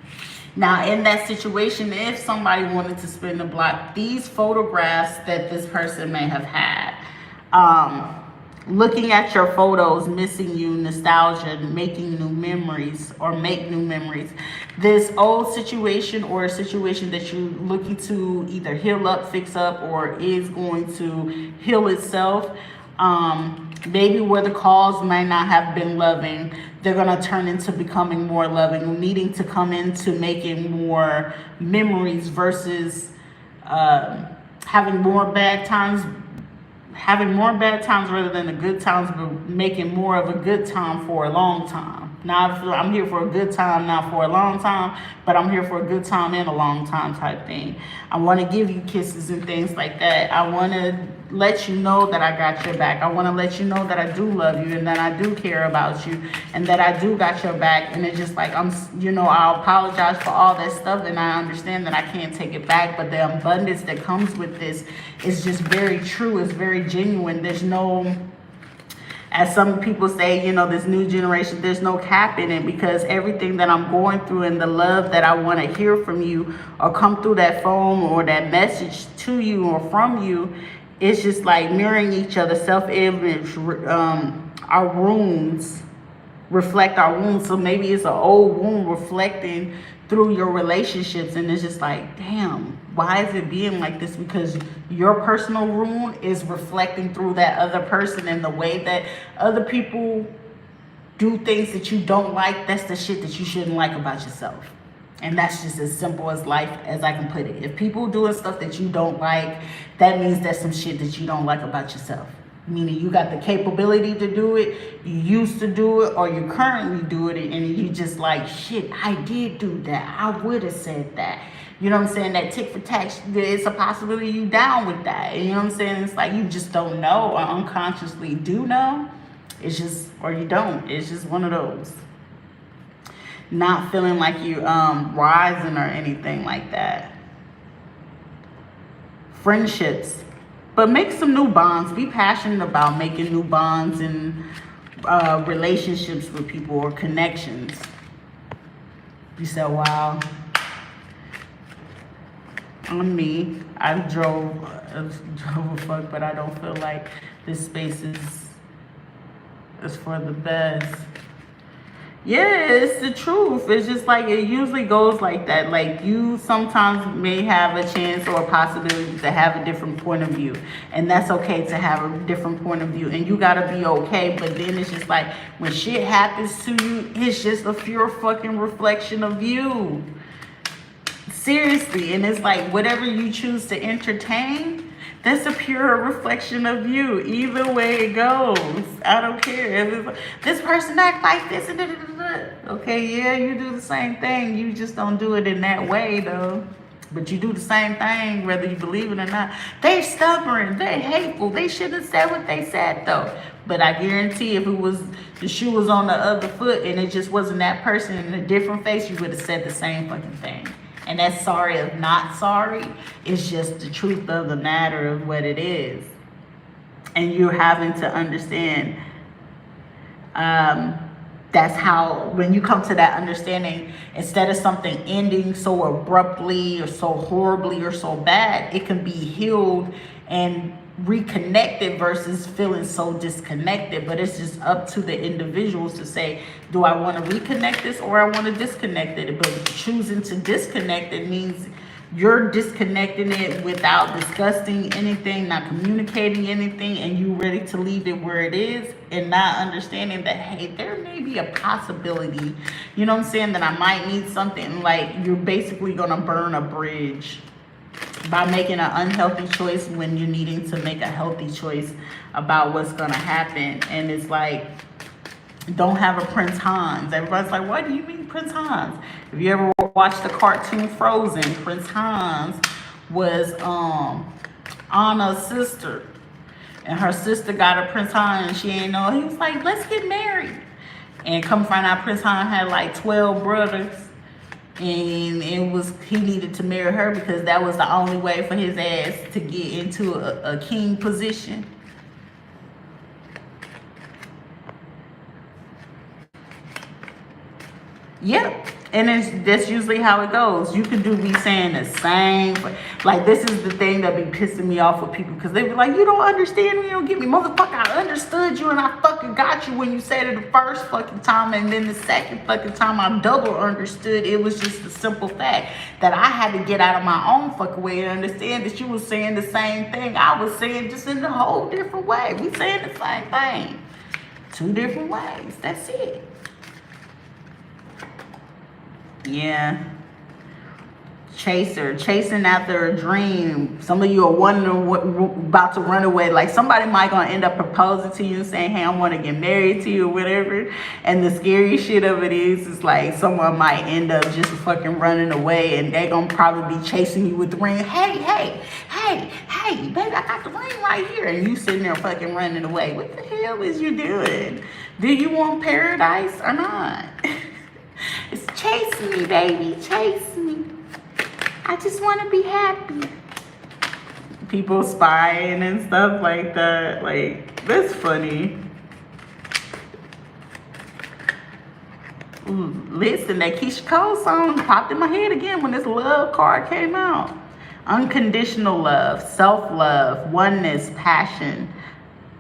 Now, in that situation, if somebody wanted to spin the block, these photographs that this person may have had, looking at your photos, missing you, nostalgia, making new memories, or make new memories. This old situation, or a situation that you're looking to either heal up, fix up, or is going to heal itself, maybe where the cause might not have been loving, they're going to turn into becoming more loving, needing to come into making more memories versus having more bad times rather than the good times, but making more of a good time for a long time. Now, I'm here for a good time, not for a long time, but I'm here for a good time and a long time type thing. I want to give you kisses and things like that. I want to let you know that I got your back. I want to let you know that I do love you and that I do care about you and that I do got your back. And it's just like, I apologize for all that stuff, and I understand that I can't take it back, but the abundance that comes with this is just very true. It's very genuine. There's no, as some people say, this new generation, there's no cap in it, because everything that I'm going through and the love that I want to hear from you or come through that phone or that message to you or from you, it's just like mirroring each other, self-image. Our wounds reflect our wounds. So maybe it's an old wound reflecting through your relationships, and it's just like, damn, why is it being like this? Because your personal wound is reflecting through that other person, and the way that other people do things that you don't like, that's the shit that you shouldn't like about yourself. And that's just as simple as life as I can put it. If people doing stuff that you don't like, that means that's some shit that you don't like about yourself. Meaning you got the capability to do it, you used to do it, or you currently do it, and you just like, shit, I did do that. I would have said that. You know what I'm saying? That tick for tack, it's a possibility you down with that. You know what I'm saying? It's like you just don't know, or unconsciously do know. It's just, or you don't. It's just one of those. Not feeling like you rising or anything like that. Friendships. But make some new bonds. Be passionate about making new bonds and relationships with people or connections. You said, wow. On me, I drove a fuck, but I don't feel like this space is for the best. Yeah, it's the truth. It's just like, it usually goes like that. Like, you sometimes may have a chance or a possibility to have a different point of view, and that's okay to have a different point of view, and you gotta be okay. But then it's just like, when shit happens to you, it's just a pure fucking reflection of you. Seriously. And it's like, whatever you choose to entertain, that's a pure reflection of you. Either way it goes. I don't care. If it's like, this person act like this, and okay, yeah, you do the same thing. You just don't do it in that way, though. But you do the same thing, whether you believe it or not. They're stubborn. They're hateful. They should have said what they said, though. But I guarantee if it was, the shoe was on the other foot and it just wasn't that person in a different face, you would have said the same fucking thing. And that's sorry of not sorry. It's just the truth of the matter of what it is. And you're having to understand, that's how, when you come to that understanding, instead of something ending so abruptly or so horribly or so bad, it can be healed and reconnected versus feeling so disconnected. But it's just up to the individuals to say, do I want to reconnect this or I want to disconnect it? But choosing to disconnect it means you're disconnecting it without discussing anything, not communicating anything, and you ready to leave it where it is, and not understanding that, hey, there may be a possibility, you know what I'm saying, that I might need something. Like, you're basically gonna burn a bridge by making an unhealthy choice when you're needing to make a healthy choice about what's gonna happen. And it's like, don't have a Prince Hans. Everybody's like, what do you mean Prince Hans? If you ever watched the cartoon Frozen, Prince Hans was Anna's sister. And her sister got a Prince Hans and she ain't know. He was like, let's get married. And come find out Prince Hans had like 12 brothers. And he needed to marry her because that was the only way for his ass to get into a king position. Yep. And that's usually how it goes. You could be saying the same. Like, this is the thing that be pissing me off with people, because they be like, you don't understand me, you don't get me. Motherfucker, I understood you and I fucking got you when you said it the first fucking time, and then the second fucking time I double understood. It was just the simple fact that I had to get out of my own fucking way and understand that you was saying the same thing I was saying, just in a whole different way. We saying the same thing, 2 different ways. That's it. Yeah. Chasing after a dream. Some of you are wondering what about to run away. Like, somebody might gonna end up proposing to you and saying, hey, I want to get married to you or whatever. And the scary shit of it is like someone might end up just fucking running away, and they gonna probably be chasing you with the ring. Hey, baby, I got the ring right here. And you sitting there fucking running away. What the hell is you doing? Do you want paradise or not? It's chase me, baby, chase me. I just want to be happy. People spying and stuff like that. Like, that's funny. Ooh, listen, that Keisha Cole song popped in my head again when this love card came out. Unconditional love, self-love, oneness, passion,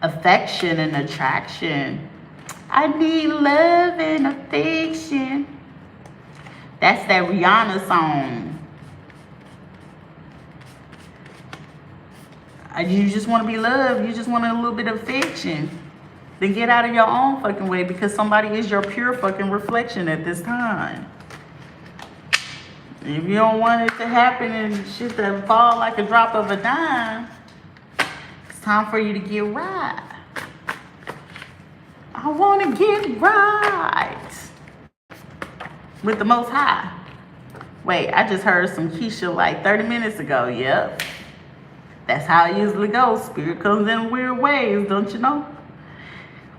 affection, and attraction. I need love and affection. That's that Rihanna song. You just want to be loved. You just want a little bit of affection. Then get out of your own fucking way, because somebody is your pure fucking reflection at this time. If you don't want it to happen and shit that fall like a drop of a dime, it's time for you to get right. I want to get right with the Most High. Wait, I just heard some Keisha like 30 minutes ago. Yep. That's how it usually goes. Spirit comes in weird ways, don't you know?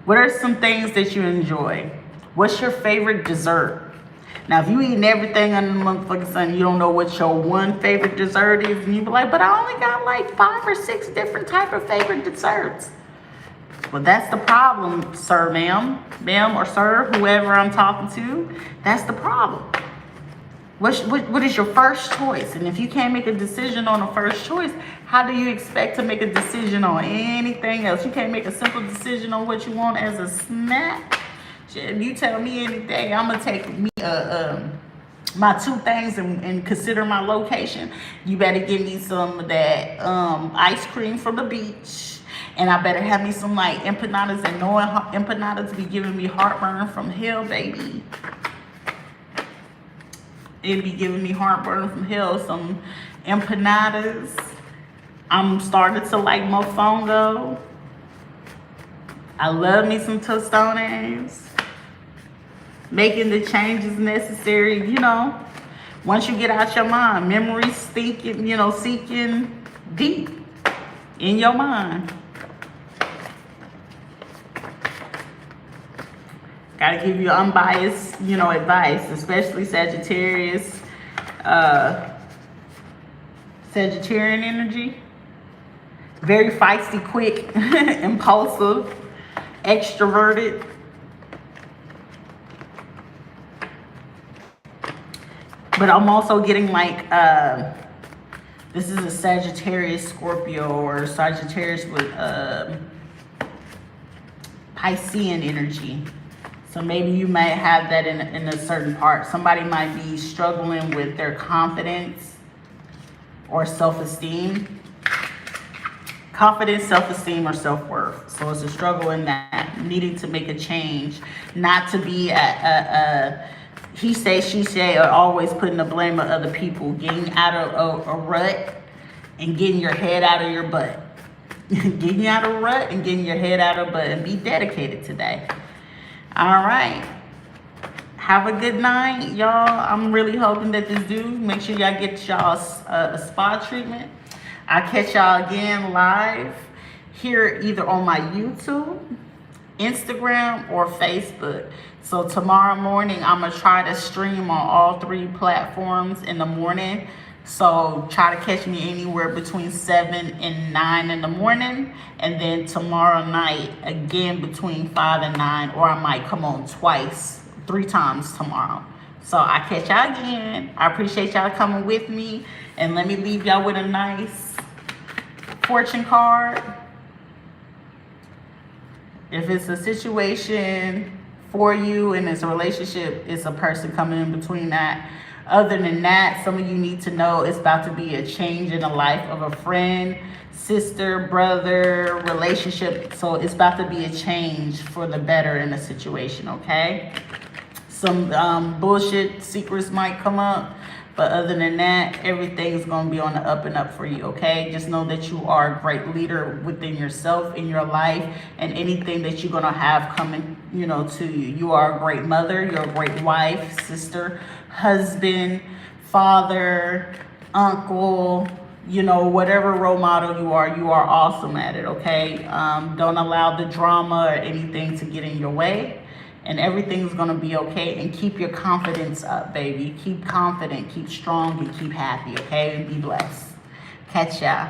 What are some things that you enjoy? What's your favorite dessert? Now, if you eating everything under the motherfucking sun, you don't know what your one favorite dessert is, and you be like, but I only got like 5 or 6 different type of favorite desserts. Well, that's the problem, sir, ma'am, or sir, whoever I'm talking to. That's the problem. What is your first choice? And if you can't make a decision on a first choice, how do you expect to make a decision on anything else? You can't make a simple decision on what you want as a snack. If you tell me anything, I'm gonna take me my 2 things and consider my location. You better give me some of that ice cream from the beach. And I better have me some like empanadas, and knowing empanadas be giving me heartburn from hell, baby. It'd be giving me heartburn from hell. Some empanadas. I'm starting to like mofongo. I love me some tostones. Making the changes necessary, you know. Once you get out your mind, memories seeking deep in your mind. Gotta give you unbiased, advice, especially Sagittarius, Sagittarian energy. Very feisty, quick, impulsive, extroverted. But I'm also getting like This is a Sagittarius, Scorpio, or Sagittarius with Piscean energy. So maybe you might have that in a certain part. Somebody might be struggling with their confidence or self-esteem. Confidence, self-esteem, or self-worth. So it's a struggle in that, needing to make a change, not to be he say, she say, or always putting the blame on other people, getting out of a rut and getting your head out of your butt. Getting out of a rut and getting your head out of butt, and be dedicated today. All right. Have a good night, y'all. I'm really hoping that this dude, make sure y'all get y'all a spa treatment. I'll catch y'all again live here either on my YouTube, Instagram, or Facebook. So tomorrow morning, I'm going to try to stream on all 3 platforms in the morning. So try to catch me anywhere between 7 and 9 in the morning. And then tomorrow night, again, between 5 and 9. Or I might come on 3 times tomorrow. So I catch y'all again. I appreciate y'all coming with me. And let me leave y'all with a nice fortune card. If it's a situation for you and it's a relationship, it's a person coming in between that. Other than that, some of you need to know it's about to be a change in the life of a friend, sister, brother, relationship. So it's about to be a change for the better in a situation, okay? Some bullshit secrets might come up. But other than that, everything's going to be on the up and up for you, okay? Just know that you are a great leader within yourself, in your life, and anything that you're going to have coming, to you. You are a great mother. You're a great wife, sister, husband, father, uncle, whatever role model you are awesome at it, okay? Don't allow the drama or anything to get in your way. And everything's going to be okay. And keep your confidence up, baby. Keep confident, keep strong, and keep happy, okay? And be blessed. Catch ya.